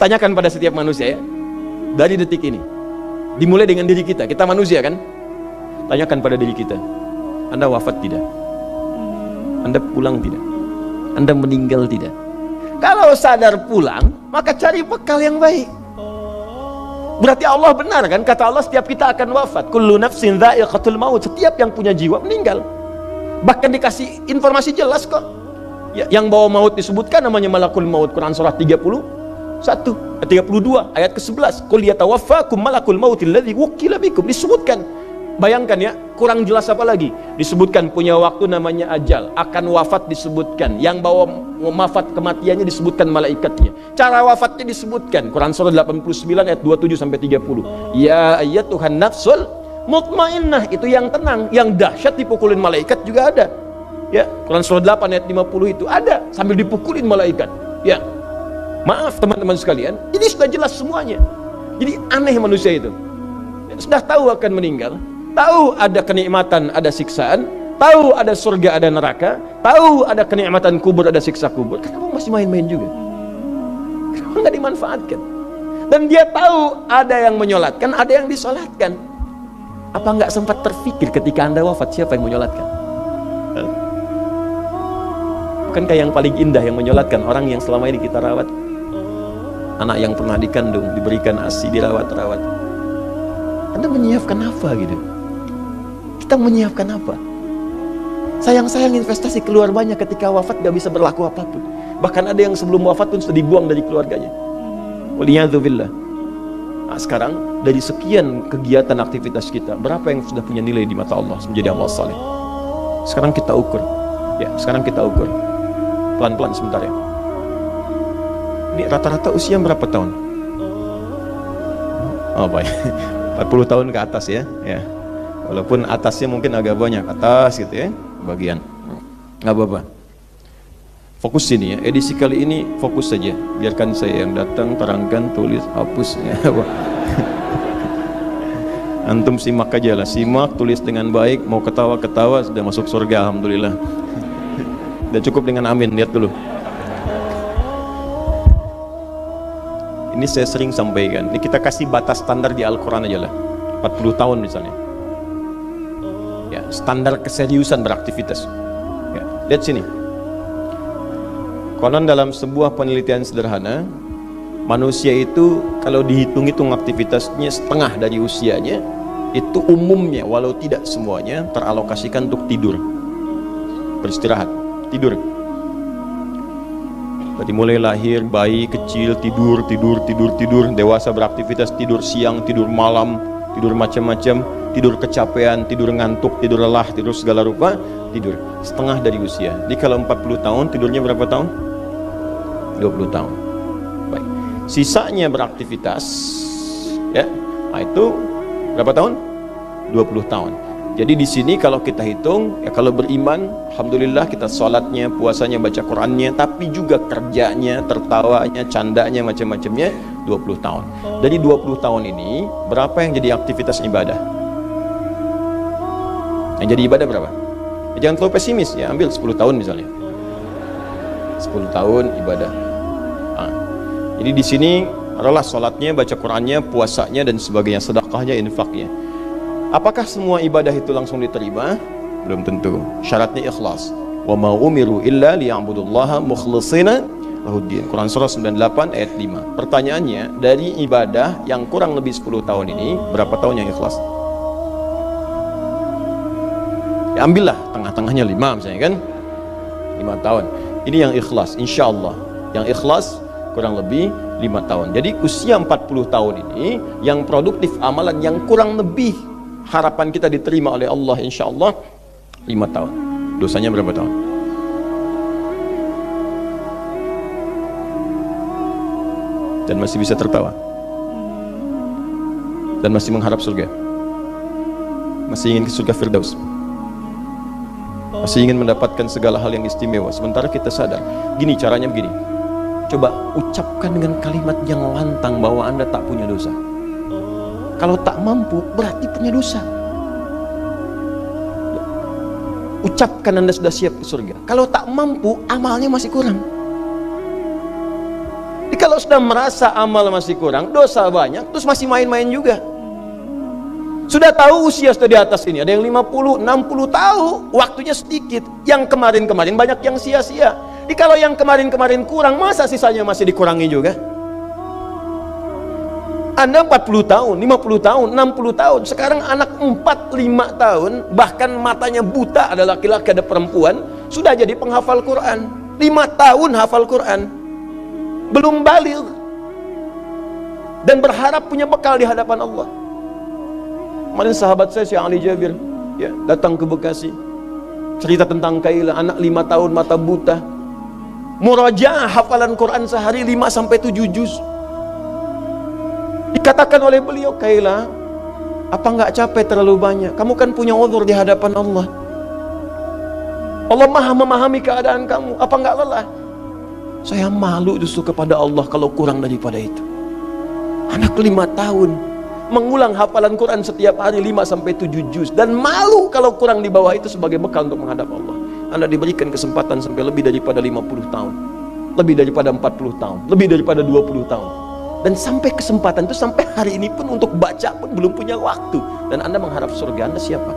Tanyakan pada setiap manusia ya, dari detik ini, dimulai dengan diri kita, kita manusia kan? Tanyakan pada diri kita, Anda wafat tidak? Anda pulang tidak? Anda meninggal tidak? Kalau sadar pulang, maka cari bekal yang baik. Berarti Allah benar kan? Kata Allah setiap kita akan wafat. Kullu nafsin dha'iqatul maut. Setiap yang punya jiwa meninggal. Bahkan dikasih informasi jelas kok. Ya, yang bawa maut disebutkan namanya malakul maut. Quran surah 32 ayat ke-11. Qul yatawaffakum malakul mautil ladzi wukila bikum. Disebutkan. Bayangkan ya, kurang jelas apa lagi? Disebutkan punya waktu namanya ajal, akan wafat disebutkan, yang bawa wafat kematiannya disebutkan malaikatnya, cara wafatnya disebutkan. Quran surah 89 ayat 27 sampai 30. Ya ayyatuhan nafsul mutmainnah, itu yang tenang, yang dahsyat dipukulin malaikat juga ada. Ya, Quran surah 8 ayat 50 itu ada sambil dipukulin malaikat. Ya. Maaf teman-teman sekalian, ini sudah jelas semuanya. Jadi aneh manusia itu. Sudah tahu akan meninggal, tahu ada kenikmatan, ada siksaan, tahu ada surga, ada neraka, tahu ada kenikmatan kubur, ada siksa kubur. Kenapa masih main-main juga? Kenapa nggak dimanfaatkan? Dan dia tahu ada yang menyolatkan, ada yang disolatkan. Apa nggak sempat terfikir ketika Anda wafat siapa yang menyolatkan? Bukankah yang paling indah yang menyolatkan orang yang selama ini kita rawat? Anak yang pernah dikandung, diberikan ASI, dirawat-rawat. Anda menyiapkan apa gitu? Kita menyiapkan apa? Sayang-sayang investasi keluar banyak, ketika wafat gak bisa berlaku apapun. Bahkan ada yang sebelum wafat pun sudah dibuang dari keluarganya. Waliyadzubillah. Nah, sekarang dari sekian kegiatan aktivitas kita, berapa yang sudah punya nilai di mata Allah menjadi amal saleh? Sekarang kita ukur. Ya, sekarang kita ukur. Pelan-pelan sebentar ya. Ini rata-rata usia berapa tahun? Oh baik, 40 tahun ke atas ya. Ya. Walaupun atasnya mungkin agak banyak, atas gitu ya, bagian. Nggak apa-apa. Fokus sini ya, edisi kali ini fokus saja. Biarkan saya yang datang, terangkan, tulis, hapus ya. Antum simak aja lah, simak, tulis dengan baik, mau ketawa-ketawa, sudah masuk surga, alhamdulillah. Udah cukup dengan amin, lihat dulu. Ini saya sering sampaikan, ini kita kasih batas standar di Al-Quran aja lah, 40 tahun misalnya. Ya, standar keseriusan beraktivitas. Ya, lihat sini. Konon dalam sebuah penelitian sederhana, manusia itu kalau dihitung-hitung aktivitasnya setengah dari usianya, itu umumnya, walau tidak semuanya, teralokasikan untuk tidur, beristirahat, tidur. Berarti mulai lahir, bayi kecil, tidur, dewasa beraktivitas, tidur siang, tidur malam, tidur macam-macam, tidur kecapean, tidur ngantuk, tidur lelah, tidur segala rupa, tidur. Setengah dari usia. Jadi kalau 40 tahun, tidurnya berapa tahun? 20 tahun. Baik. Sisanya beraktivitas, ya, nah itu berapa tahun? 20 tahun. Jadi di sini kalau kita hitung, ya kalau beriman, alhamdulillah kita sholatnya, puasanya, baca Qurannya, tapi juga kerjanya, tertawanya, candanya, macam-macamnya 20 tahun. Dari 20 tahun ini, berapa yang jadi aktivitas ibadah? Yang jadi ibadah berapa? Ya, jangan terlalu pesimis ya, ambil 10 tahun misalnya. 10 tahun ibadah. Nah, jadi di sini adalah sholatnya, baca Qurannya, puasanya dan sebagainya, sedekahnya, infaknya. Apakah semua ibadah itu langsung diterima? Belum tentu. Syaratnya ikhlas. Wa ma umiru illa liya'budullaha mukhlishina lahuddin. Quran surah 98 ayat 5. Pertanyaannya, dari ibadah yang kurang lebih 10 tahun ini, berapa tahun yang ikhlas? Ya, ambillah tengah-tengahnya 5 misalnya kan. 5 tahun. Ini yang ikhlas, insyaallah. Yang ikhlas kurang lebih 5 tahun. Jadi usia 40 tahun ini yang produktif amalan yang kurang lebih harapan kita diterima oleh Allah insyaallah 5 tahun. Dosanya berapa tahun? Dan masih bisa tertawa. Dan masih mengharap surga. Masih ingin ke surga Firdaus. Masih ingin mendapatkan segala hal yang istimewa. Sementara kita sadar, gini caranya begini. Coba ucapkan dengan kalimat yang lantang bahwa Anda tak punya dosa. Kalau tak mampu, berarti punya dosa. Ucapkan Anda sudah siap ke surga. Kalau tak mampu, amalnya masih kurang. Jadi kalau sudah merasa amal masih kurang, dosa banyak, terus masih main-main juga. Sudah tahu usia sudah di atas ini, ada yang 50, 60 tahu, waktunya sedikit. Yang kemarin-kemarin banyak yang sia-sia. Jadi kalau yang kemarin-kemarin kurang, masa sisanya masih dikurangi juga? Anda 40 tahun, 50 tahun, 60 tahun. Sekarang anak 4, 5 tahun, bahkan matanya buta, ada laki-laki, ada perempuan, sudah jadi penghafal Quran. 5 tahun hafal Quran, belum baligh, dan berharap punya bekal di hadapan Allah. Kemarin sahabat saya, Syekh Ali Jabir, ya, datang ke Bekasi, cerita tentang Kaila, anak 5 tahun, mata buta, murajaah hafalan Quran sehari 5-7 juz. Dikatakan oleh beliau, Kaila, apa nggak capek terlalu banyak? Kamu kan punya uzur di hadapan Allah. Allah maha memahami keadaan kamu. Apa nggak lelah? Saya malu justru kepada Allah kalau kurang daripada itu. Anak 5 tahun mengulang hafalan Quran setiap hari 5-7 juz, dan malu kalau kurang di bawah itu sebagai bekal untuk menghadap Allah. Anda diberikan kesempatan sampai lebih daripada 50 tahun, lebih daripada 40 tahun, lebih daripada 20 tahun. Dan sampai kesempatan itu, sampai hari ini pun untuk baca pun belum punya waktu. Dan Anda mengharap surga, Anda siapa?